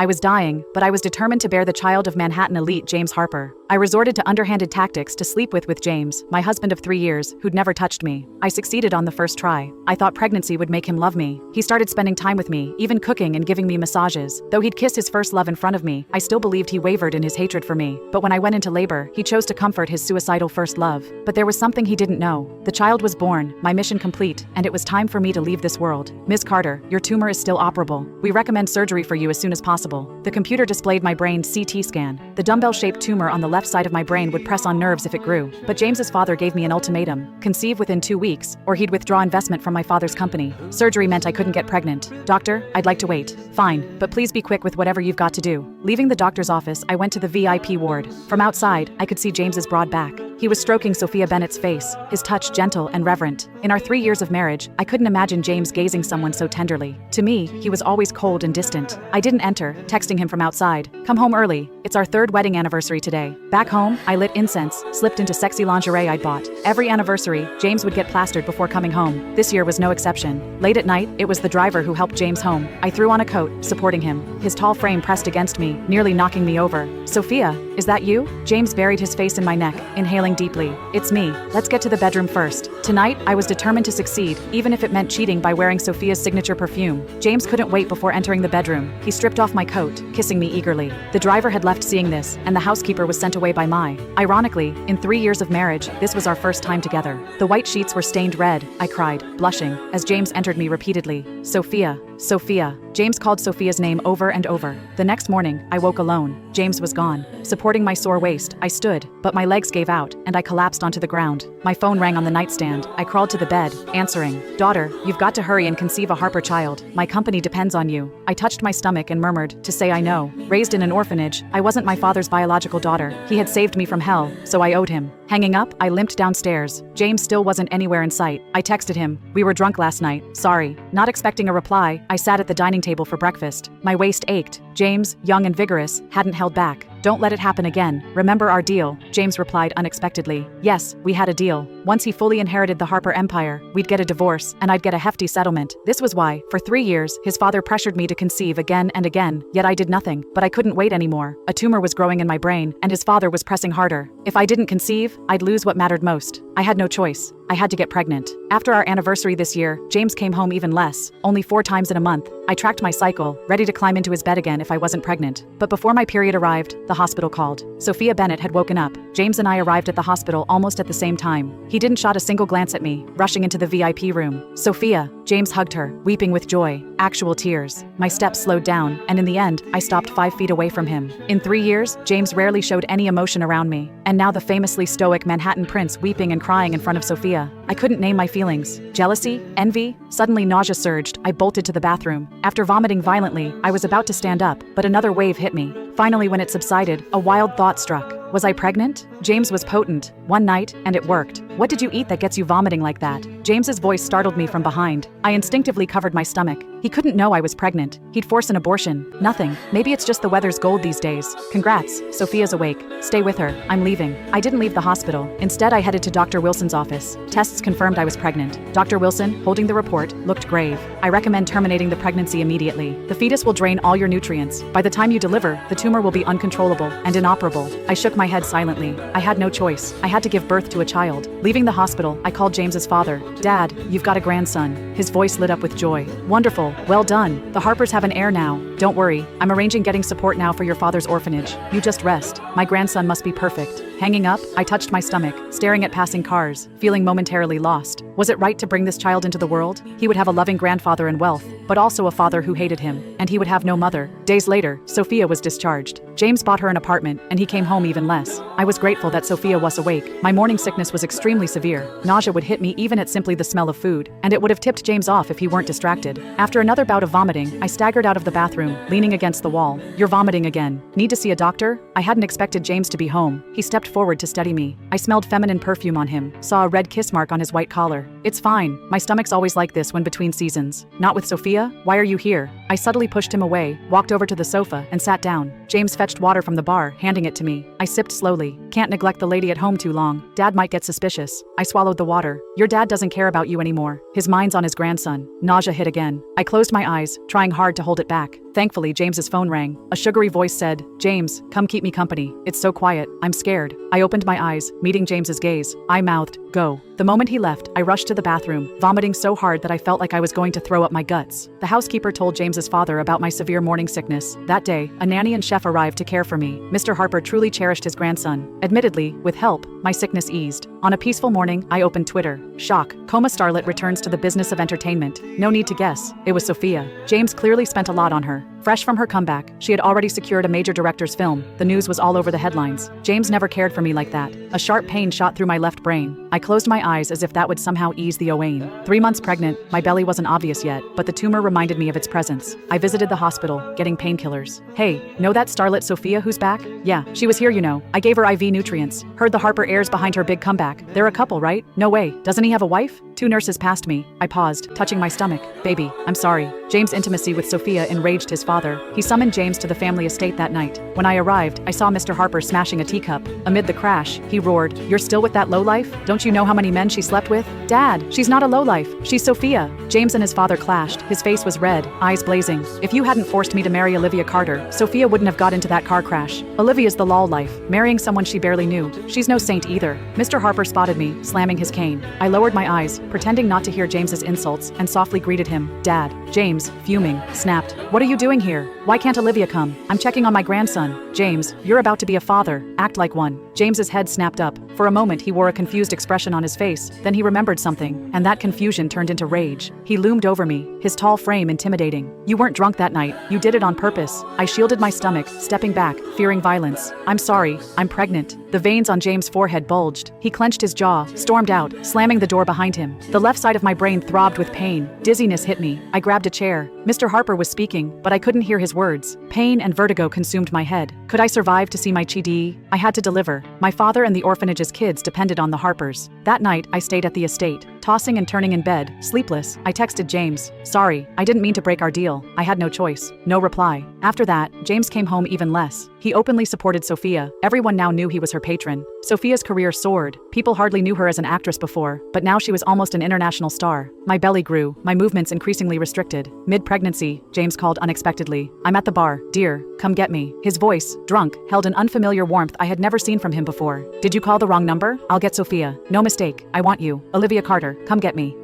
I was dying, but I was determined to bear the child of Manhattan elite James Harper. I resorted to underhanded tactics to sleep with James, my husband of 3 years, who'd never touched me. I succeeded on the first try. I thought pregnancy would make him love me. He started spending time with me, even cooking and giving me massages. Though he'd kiss his first love in front of me, I still believed he wavered in his hatred for me. But when I went into labor, he chose to comfort his suicidal first love. But there was something he didn't know. The child was born, my mission complete, and it was time for me to leave this world. Ms. Carter, your tumor is still operable. We recommend surgery for you as soon as possible. The computer displayed my brain's CT scan. The dumbbell-shaped tumor on the left side of my brain would press on nerves if it grew. But James's father gave me an ultimatum: conceive within 2 weeks, or he'd withdraw investment from my father's company. Surgery meant I couldn't get pregnant. Doctor, I'd like to wait. Fine, but please be quick with whatever you've got to do. Leaving the doctor's office, I went to the VIP ward. From outside, I could see James's broad back. He was stroking Sophia Bennett's face, his touch gentle and reverent. In our 3 years of marriage, I couldn't imagine James gazing someone so tenderly. To me, he was always cold and distant. I didn't enter, texting him from outside. Come home early. It's our 3rd wedding anniversary today. Back home, I lit incense, slipped into sexy lingerie I'd bought. Every anniversary, James would get plastered before coming home. This year was no exception. Late at night, it was the driver who helped James home. I threw on a coat, supporting him. His tall frame pressed against me, nearly knocking me over. Sophia, is that you? James buried his face in my neck, inhaling deeply. It's me. Let's get to the bedroom first. Tonight, I was determined to succeed, even if it meant cheating by wearing Sophia's signature perfume. James couldn't wait before entering the bedroom. He stripped off my coat, kissing me eagerly. The driver had left seeing this, and the housekeeper was sent away by my. Ironically, in 3 years of marriage, this was our first time together. The white sheets were stained red, I cried, blushing, as James entered me repeatedly. Sophia, Sophia. James called Sophia's name over and over. The next morning, I woke alone. James was gone. Supporting my sore waist, I stood, but my legs gave out, and I collapsed onto the ground. My phone rang on the nightstand. I crawled to the bed, answering. Daughter, you've got to hurry and conceive a Harper child. My company depends on you. I touched my stomach and murmured, to say I know. Raised in an orphanage, I wasn't my father's biological daughter. He had saved me from hell, so I owed him. Hanging up, I limped downstairs. James still wasn't anywhere in sight. I texted him. We were drunk last night. Sorry. Not expecting a reply, I sat at the dining table for breakfast. My waist ached. James, young and vigorous, hadn't held back. Don't let it happen again. Remember our deal? James replied unexpectedly. Yes, we had a deal. Once he fully inherited the Harper empire, we'd get a divorce, and I'd get a hefty settlement. This was why, for 3 years, his father pressured me to conceive again and again, yet I did nothing. But I couldn't wait anymore. A tumor was growing in my brain, and his father was pressing harder. If I didn't conceive, I'd lose what mattered most. I had no choice. I had to get pregnant. After our anniversary this year, James came home even less, only 4 times in a month. I tracked my cycle, ready to climb into his bed again if I wasn't pregnant. But before my period arrived, the hospital called. Sophia Bennett had woken up. James and I arrived at the hospital almost at the same time. He didn't shot a single glance at me, rushing into the VIP room. Sophia, James hugged her, weeping with joy, actual tears. My steps slowed down, and in the end, I stopped 5 feet away from him. In 3 years, James rarely showed any emotion around me. And now the famously stoic Manhattan prince weeping and crying in front of Sophia. I couldn't name my feelings. Jealousy? Envy? Suddenly nausea surged. I bolted to the bathroom. After vomiting violently, I was about to stand up, but another wave hit me. Finally, when it subsided, a wild thought struck. Was I pregnant? James was potent. One night, and it worked. What did you eat that gets you vomiting like that? James's voice startled me from behind. I instinctively covered my stomach. He couldn't know I was pregnant. He'd force an abortion. Nothing. Maybe it's just the weather's gold these days. Congrats. Sophia's awake. Stay with her. I'm leaving. I didn't leave the hospital. Instead, I headed to Dr. Wilson's office. Tests confirmed I was pregnant. Dr. Wilson, holding the report, looked grave. I recommend terminating the pregnancy immediately. The fetus will drain all your nutrients. By the time you deliver, the tumor will be uncontrollable and inoperable. I shook my head silently. I had no choice. I had to give birth to a child. Leaving the hospital, I called James's father. Dad, you've got a grandson. His voice lit up with joy. Wonderful. Well done. The Harpers have an heir now. Don't worry. I'm arranging getting support now for your father's orphanage. You just rest. My grandson must be perfect. Hanging up, I touched my stomach, staring at passing cars, feeling momentarily lost. Was it right to bring this child into the world? He would have a loving grandfather and wealth, but also a father who hated him, and he would have no mother. Days later, Sophia was discharged. James bought her an apartment, and he came home even less. I was grateful that Sophia was awake. My morning sickness was extremely severe. Nausea would hit me even at simply the smell of food, and it would have tipped James off if he weren't distracted. After another bout of vomiting, I staggered out of the bathroom, leaning against the wall. You're vomiting again. Need to see a doctor? I hadn't expected James to be home. He stepped forward to steady me. I smelled feminine perfume on him, saw a red kiss mark on his white collar. It's fine. My stomach's always like this when between seasons. Not with Sophia? Why are you here? I subtly pushed him away, walked over to the sofa, and sat down. James fetched water from the bar, handing it to me. I sipped slowly. Can't neglect the lady at home too long. Dad might get suspicious. I swallowed the water. Your dad doesn't care about you anymore. His mind's on his grandson. Nausea hit again. I closed my eyes, trying hard to hold it back. Thankfully, James's phone rang. A sugary voice said, "James, come keep me company. It's so quiet. I'm scared." I opened my eyes, meeting James's gaze. I mouthed, "Go." The moment he left, I rushed to the bathroom, vomiting so hard that I felt like I was going to throw up my guts. The housekeeper told James's father about my severe morning sickness. That day, a nanny and chef arrived to care for me. Mr. Harper truly cherished his grandson. Admittedly, with help, my sickness eased. On a peaceful morning, I opened Twitter. Shock. Coma starlet returns to the business of entertainment. No need to guess. It was Sophia. James clearly spent a lot on her. Fresh from her comeback, she had already secured a major director's film. The news was all over the headlines. James never cared for me like that. A sharp pain shot through my left brain. I closed my eyes as if that would somehow ease the pain. 3 months pregnant, my belly wasn't obvious yet, but the tumor reminded me of its presence. I visited the hospital, getting painkillers. Hey, know that starlet Sophia who's back? Yeah, she was here, you know. I gave her IV nutrients. Heard the Harper heirs behind her big comeback. They're a couple, right? No way. Doesn't he have a wife? 2 nurses passed me. I paused, touching my stomach. Baby, I'm sorry. James' intimacy with Sophia enraged his father. He summoned James to the family estate that night. When I arrived, I saw Mr. Harper smashing a teacup. Amid the crash, he roared, "You're still with that lowlife? Don't you know how many men she slept with?" "Dad, she's not a lowlife. She's Sophia." James and his father clashed. His face was red, eyes blazing. "If you hadn't forced me to marry Olivia Carter, Sophia wouldn't have got into that car crash. Olivia's the lowlife, marrying someone she barely knew. She's no saint either." Mr. Harper spotted me, slamming his cane. I lowered my eyes, pretending not to hear James's insults, and softly greeted him, "Dad." James, fuming, snapped, "What are you doing here? Why can't Olivia come? I'm checking on my grandson." "James, you're about to be a father. Act like one." James's head snapped up. For a moment he wore a confused expression on his face, then he remembered something, and that confusion turned into rage. He loomed over me, his tall frame intimidating. "You weren't drunk that night. You did it on purpose." I shielded my stomach, stepping back, fearing violence. "I'm sorry. I'm pregnant." The veins on James' forehead bulged. He clenched his jaw, stormed out, slamming the door behind him. The left side of my brain throbbed with pain. Dizziness hit me. I grabbed a chair. Mr. Harper was speaking, but I couldn't hear his words. Pain and vertigo consumed my head. Could I survive to see my Chidi? I had to deliver. My father and the orphanage's kids depended on the Harpers. That night, I stayed at the estate. Tossing and turning in bed, sleepless, I texted James, "Sorry, I didn't mean to break our deal. I had no choice." No reply. After that, James came home even less. He openly supported Sophia. Everyone now knew he was her patron. Sophia's career soared. People hardly knew her as an actress before, but now she was almost an international star. My belly grew, my movements increasingly restricted. Mid-pregnancy, James called unexpectedly. "I'm at the bar. Dear, come get me." His voice, drunk, held an unfamiliar warmth I had never seen from him before. "Did you call the wrong number? I'll get Sophia. No mistake. I want you. Olivia Carter, come get me."